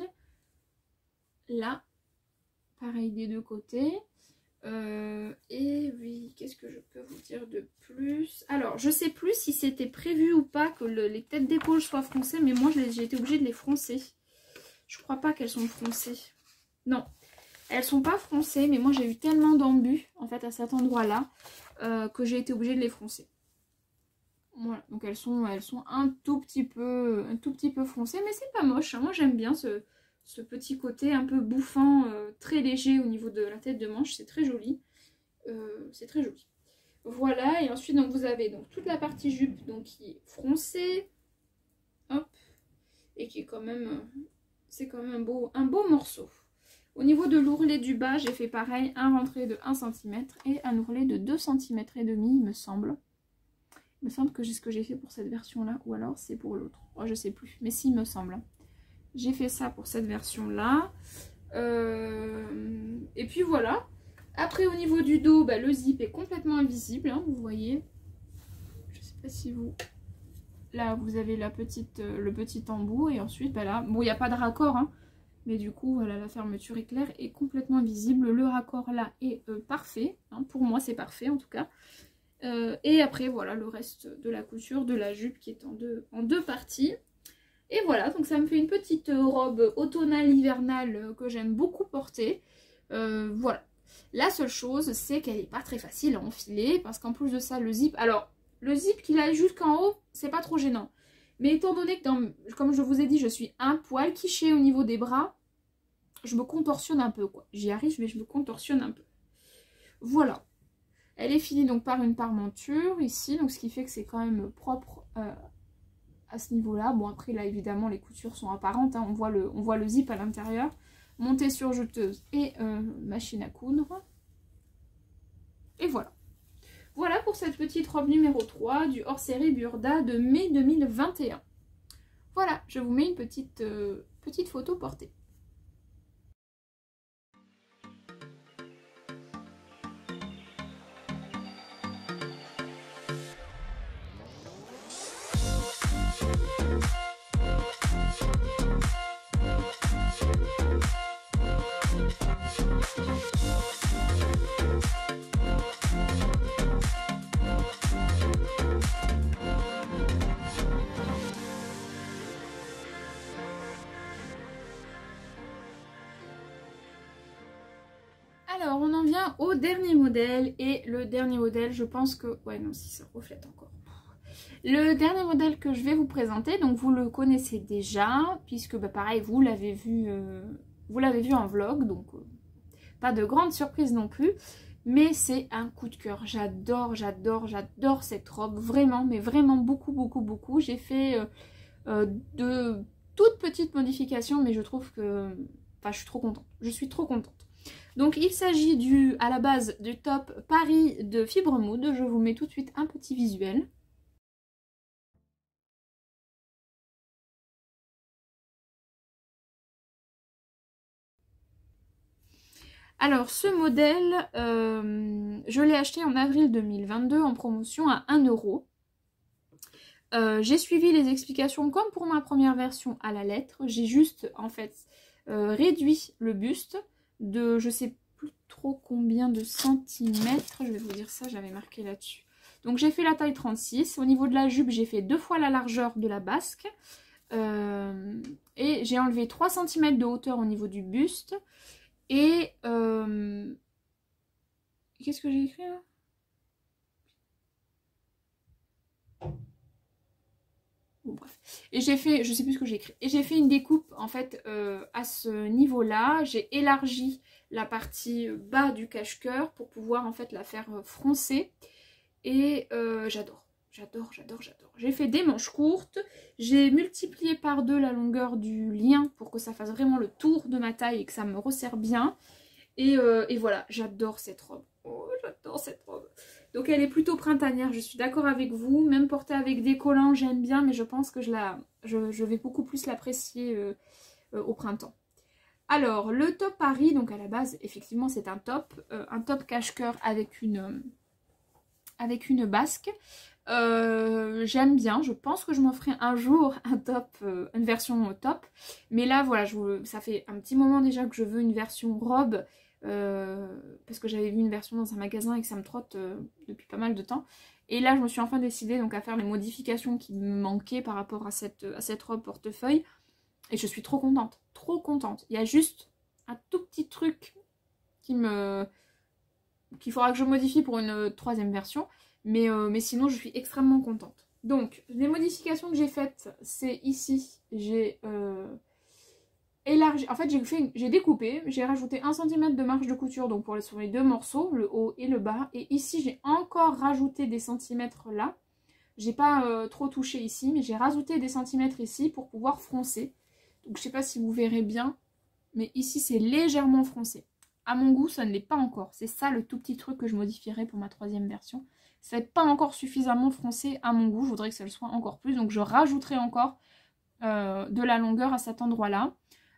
Là, pareil des deux côtés. Et oui, qu'est-ce que je peux vous dire de plus? Alors, je sais plus si c'était prévu ou pas que les têtes d'épaule soient froncées, mais moi j'ai été obligée de les froncer. Je crois pas qu'elles sont froncées. Non, elles sont pas froncées, mais moi j'ai eu tellement d'embus en fait à cet endroit-là que j'ai été obligée de les froncer. Voilà, donc elles sont un tout petit peu foncées, mais c'est pas moche, hein. Moi j'aime bien ce petit côté un peu bouffant, très léger au niveau de la tête de manche, c'est très joli. C'est très joli. Voilà, et ensuite donc vous avez donc toute la partie jupe donc qui est froncée, hop, et qui est quand même, c'est quand même un beau morceau. Au niveau de l'ourlet du bas, j'ai fait pareil, un rentré de 1 cm et un ourlet de 2 cm et demi, il me semble. Il me semble que c'est ce que j'ai fait pour cette version-là, ou alors c'est pour l'autre. Oh, je sais plus, mais si, il me semble. J'ai fait ça pour cette version-là. Et puis voilà. Après, au niveau du dos, bah, le zip est complètement invisible, hein, vous voyez. Je sais pas si vous... Là, vous avez le petit embout, et ensuite, bah là, bon, il n'y a pas de raccord, hein, mais du coup, voilà, la fermeture éclair est complètement visible. Le raccord, là, est parfait. Hein, pour moi, c'est parfait, en tout cas. Et après, voilà, le reste de la couture de la jupe qui est en deux parties. Et voilà, donc ça me fait une petite robe automnale hivernale que j'aime beaucoup porter. Voilà. La seule chose, c'est qu'elle n'est pas très facile à enfiler, parce qu'en plus de ça, le zip... Alors, le zip qu'il a jusqu'en haut, c'est pas trop gênant. Mais étant donné que, comme je vous ai dit, je suis un poil quiché au niveau des bras, je me contorsionne un peu, quoi. J'y arrive, mais je me contorsionne un peu. Voilà. Elle est finie donc par une parmenture ici, donc ce qui fait que c'est quand même propre à ce niveau-là. Bon, après là évidemment les coutures sont apparentes, hein. On voit le zip à l'intérieur. Montée sur jeteuse et machine à coudre. Et voilà. Voilà pour cette petite robe numéro 3 du hors-série Burda de mai 2021. Voilà, je vous mets une petite photo portée. Alors, on en vient au dernier modèle. Et le dernier modèle, je pense que... Ouais, non, si ça reflète encore. Le dernier modèle que je vais vous présenter, donc vous le connaissez déjà, puisque bah, pareil, vous l'avez vu en vlog, donc pas de grande surprise non plus. Mais c'est un coup de cœur. J'adore cette robe. Vraiment, mais vraiment beaucoup. J'ai fait de toutes petites modifications, mais je trouve que... Enfin, je suis trop contente. Je suis trop contente. Donc il s'agit à la base du top Paris de Fibre Mood. Je vous mets tout de suite un petit visuel. Alors ce modèle, je l'ai acheté en avril 2022 en promotion à 1 €. J'ai suivi les explications comme pour ma première version à la lettre. J'ai juste en fait réduit le buste de je sais plus trop combien de centimètres. Je vais vous dire ça, j'avais marqué là-dessus. Donc j'ai fait la taille 36. Au niveau de la jupe, j'ai fait 2 fois la largeur de la basque. Et j'ai enlevé 3 cm de hauteur au niveau du buste. Et qu'est-ce que j'ai écrit là? Bon, bref. Et j'ai fait, je sais plus ce que j'ai écrit. Et j'ai fait une découpe en fait à ce niveau-là. J'ai élargi la partie bas du cache-cœur pour pouvoir en fait la faire froncer. Et j'adore. J'ai fait des manches courtes. J'ai multiplié par 2 la longueur du lien pour que ça fasse vraiment le tour de ma taille et que ça me resserre bien. Et voilà, j'adore cette robe. Oh, j'adore cette robe. Donc elle est plutôt printanière, je suis d'accord avec vous. Même portée avec des collants, j'aime bien, mais je pense que je vais beaucoup plus l'apprécier au printemps. Alors, le top Paris, donc à la base, effectivement, c'est un top cache-cœur avec une avec une basque. J'aime bien, je pense que je m'en ferai un jour un top, une version top. Mais là voilà, ça fait un petit moment déjà que je veux une version robe. Parce que j'avais vu une version dans un magasin et que ça me trotte depuis pas mal de temps. Et là je me suis enfin décidée donc à faire les modifications qui me manquaient par rapport à cette robe portefeuille. Et je suis trop contente, trop contente. Il y a juste un tout petit truc qu'il faudra que je modifie pour une troisième version. Mais sinon, je suis extrêmement contente. Donc, les modifications que j'ai faites, c'est ici. J'ai élargi. En fait, j'ai découpé. J'ai rajouté 1 cm de marge de couture donc sur les deux morceaux, le haut et le bas. Et ici, j'ai encore rajouté des centimètres là. J'ai pas trop touché ici, mais j'ai rajouté des centimètres ici pour pouvoir froncer. Donc, je sais pas si vous verrez bien. Mais ici, c'est légèrement froncé. À mon goût, ça ne l'est pas encore. C'est ça le tout petit truc que je modifierai pour ma troisième version. Ça n'est pas encore suffisamment froncé à mon goût. Je voudrais que ça le soit encore plus. Donc je rajouterai encore de la longueur à cet endroit-là.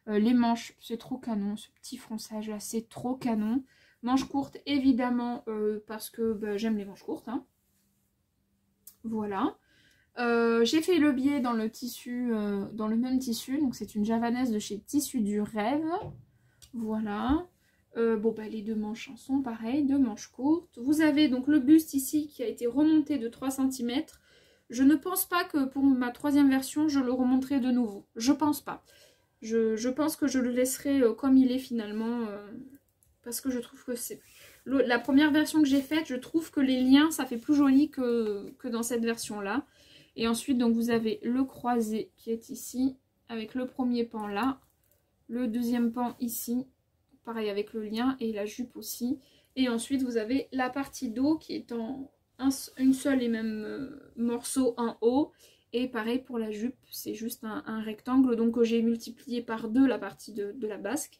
Les manches, c'est trop canon. Ce petit fronçage là, c'est trop canon. Manches courtes, évidemment, parce que bah, j'aime les manches courtes. Hein. Voilà. J'ai fait le biais dans le tissu, dans le même tissu. Donc c'est une javanaise de chez Tissu du Rêve. Voilà. Bon bah les deux manches sont pareilles, deux manches courtes. Vous avez donc le buste ici qui a été remonté de 3 cm. Je ne pense pas que pour ma troisième version je le remonterai de nouveau. Je pense pas. Je pense que je le laisserai comme il est finalement. Parce que je trouve que c'est... La première version que j'ai faite, je trouve que les liens ça fait plus joli que dans cette version là. Et ensuite donc vous avez le croisé qui est ici. Avec le premier pan là. Le deuxième pan ici. Pareil avec le lien et la jupe aussi. Et ensuite vous avez la partie dos qui est en une seule et même morceau en haut. Et pareil pour la jupe, c'est juste un rectangle. Donc j'ai multiplié par 2 la partie de la basque.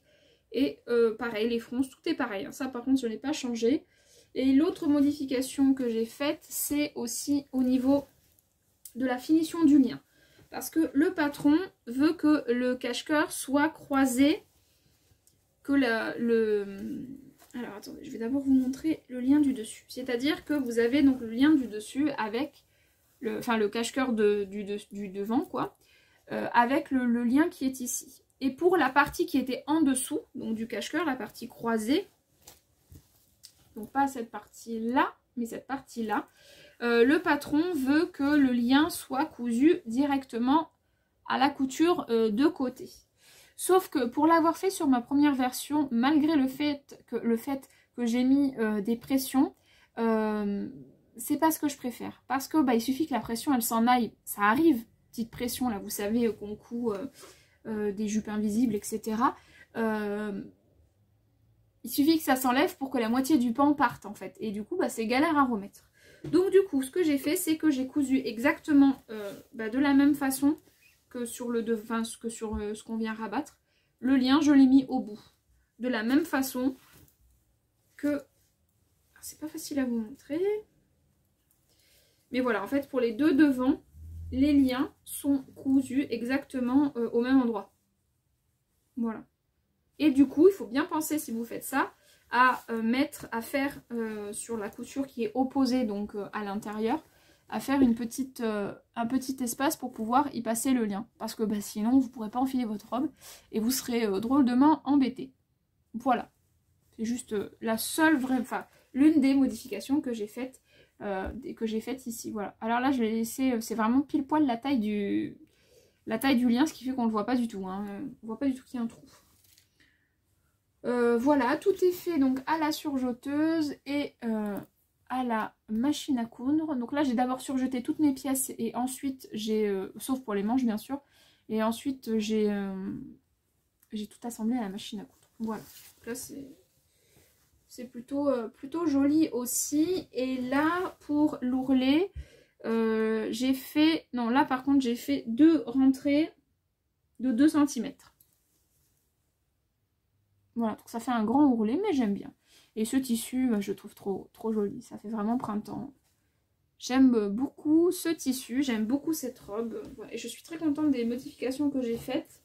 Et pareil, les fronces, tout est pareil. Ça par contre je n'ai pas changé. Et l'autre modification que j'ai faite, c'est aussi au niveau de la finition du lien. Parce que le patron veut que le cache-cœur soit croisé. Alors attendez, je vais d'abord vous montrer le lien du dessus. C'est-à-dire que vous avez donc le lien du dessus avec le cache-cœur du devant, quoi, avec le lien qui est ici. Et pour la partie qui était en dessous, donc du cache-cœur, la partie croisée, donc pas cette partie-là, mais cette partie-là, le patron veut que le lien soit cousu directement à la couture de côté. Sauf que pour l'avoir fait sur ma première version, malgré le fait que j'ai mis des pressions, c'est pas ce que je préfère. Parce que bah, il suffit que la pression elle s'en aille, ça arrive, petite pression là, vous savez qu'on coud des jupes invisibles, etc. Il suffit que ça s'enlève pour que la moitié du pan parte en fait. Et du coup bah, c'est galère à remettre. Donc du coup ce que j'ai fait c'est que j'ai cousu exactement de la même façon que sur le devant, que sur ce qu'on vient rabattre. Le lien, je l'ai mis au bout. De la même façon que... C'est pas facile à vous montrer. Mais voilà, en fait, pour les deux devants, les liens sont cousus exactement au même endroit. Voilà. Et du coup, il faut bien penser, si vous faites ça, à faire sur la couture qui est opposée donc à l'intérieur, à faire un petit espace pour pouvoir y passer le lien. Parce que bah, sinon, vous ne pourrez pas enfiler votre robe et vous serez drôlement embêté. Voilà. C'est juste la seule vraie... Enfin, l'une des modifications que j'ai faites ici. Voilà. Alors là, je vais laisser... c'est vraiment pile poil la taille du lien, ce qui fait qu'on ne le voit pas du tout. Hein. On ne voit pas du tout qu'il y a un trou. Voilà, tout est fait donc à la surjeteuse et... à la machine à coudre. Donc là j'ai d'abord surjeté toutes mes pièces et ensuite j'ai, sauf pour les manches bien sûr, et ensuite j'ai tout assemblé à la machine à coudre. Voilà, donc là c'est plutôt joli aussi. Et là pour l'ourlet, j'ai fait, non là par contre j'ai fait 2 rentrées de 2 cm. Voilà, donc ça fait un grand ourlet mais j'aime bien. Et ce tissu, je le trouve trop joli. Ça fait vraiment printemps. J'aime beaucoup ce tissu. J'aime beaucoup cette robe. Et je suis très contente des modifications que j'ai faites.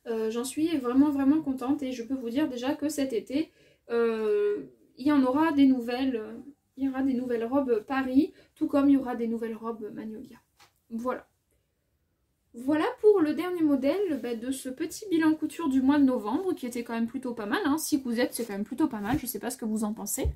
J'en suis vraiment contente. Et je peux vous dire déjà que cet été, il y en aura des nouvelles Il y aura des nouvelles robes Paris, tout comme il y aura des nouvelles robes Magnolia. Voilà. Voilà pour le dernier modèle de ce petit bilan couture du mois de novembre qui était quand même plutôt pas mal. Hein. 6 cousettes, c'est quand même plutôt pas mal. Je sais pas ce que vous en pensez.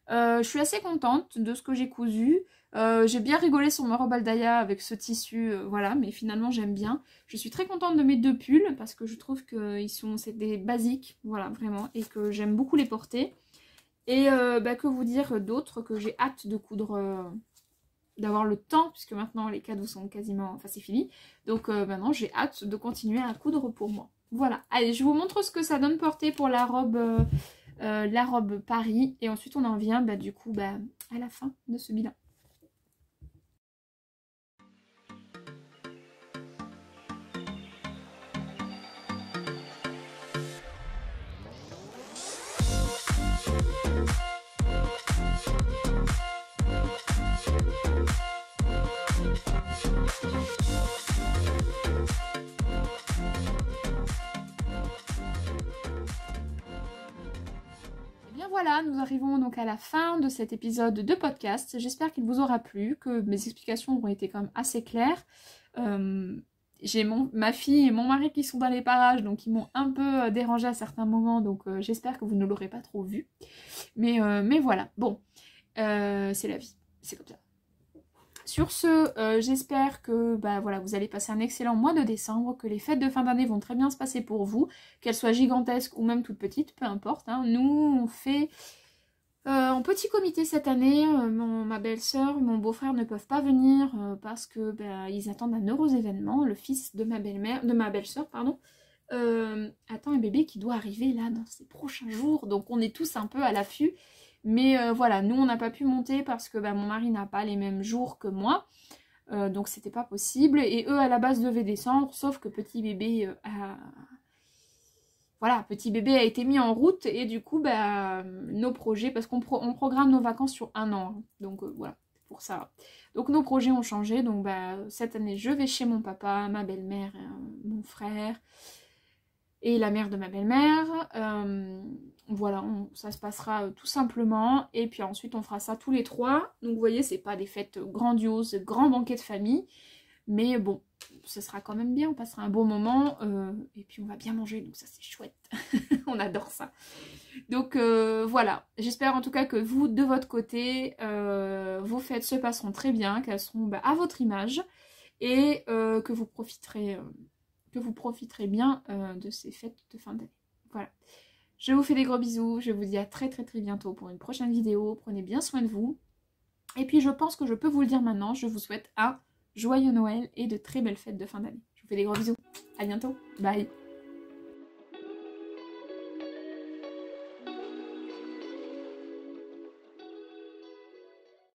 Je suis assez contente de ce que j'ai cousu. J'ai bien rigolé sur ma robe Aldaya avec ce tissu, voilà, mais finalement j'aime bien. Je suis très contente de mes 2 pulls parce que je trouve que c'est des basiques, voilà, vraiment, et que j'aime beaucoup les porter. Et que vous dire d'autres que j'ai hâte de coudre, d'avoir le temps, puisque maintenant les cadeaux sont quasiment, enfin c'est fini. Donc maintenant j'ai hâte de continuer à coudre pour moi. Voilà, allez, je vous montre ce que ça donne porter pour la robe Paris. Et ensuite on en vient du coup à la fin de ce bilan. Voilà, nous arrivons donc à la fin de cet épisode de podcast. J'espère qu'il vous aura plu, que mes explications auront été quand même assez claires. J'ai ma fille et mon mari qui sont dans les parages, donc ils m'ont un peu dérangé à certains moments, donc j'espère que vous ne l'aurez pas trop vu. Mais voilà, bon, c'est la vie, c'est comme ça. Sur ce, j'espère que voilà, vous allez passer un excellent mois de décembre, que les fêtes de fin d'année vont très bien se passer pour vous, qu'elles soient gigantesques ou même toutes petites, peu importe. Hein. Nous, on fait en petit comité cette année. Ma belle-sœur, mon beau-frère ne peuvent pas venir parce que ils attendent un heureux événement. Le fils de ma belle-mère, de ma belle-sœur, pardon, attend un bébé qui doit arriver là dans ces prochains jours. Donc on est tous un peu à l'affût. Mais voilà, nous on n'a pas pu monter parce que mon mari n'a pas les mêmes jours que moi. Donc c'était pas possible. Et eux à la base devaient descendre, sauf que petit bébé petit bébé a été mis en route. Et du coup, nos projets, parce qu'on programme nos vacances sur 1 an. Hein, donc voilà, pour ça. Donc nos projets ont changé. Donc cette année, je vais chez mon papa, ma belle-mère, mon frère et la mère de ma belle-mère. Voilà, ça se passera tout simplement. Et puis ensuite, on fera ça tous les 3. Donc vous voyez, c'est pas des fêtes grandioses, grands banquets de famille. Mais bon, ce sera quand même bien. On passera un bon moment. Et puis on va bien manger, donc ça c'est chouette. On adore ça. Donc voilà, j'espère en tout cas que vous, de votre côté, vos fêtes se passeront très bien, qu'elles seront à votre image. Et que vous profiterez bien de ces fêtes de fin d'année. Voilà. Je vous fais des gros bisous. Je vous dis à très bientôt pour une prochaine vidéo. Prenez bien soin de vous. Et puis je pense que je peux vous le dire maintenant. Je vous souhaite un joyeux Noël et de très belles fêtes de fin d'année. Je vous fais des gros bisous. À bientôt. Bye.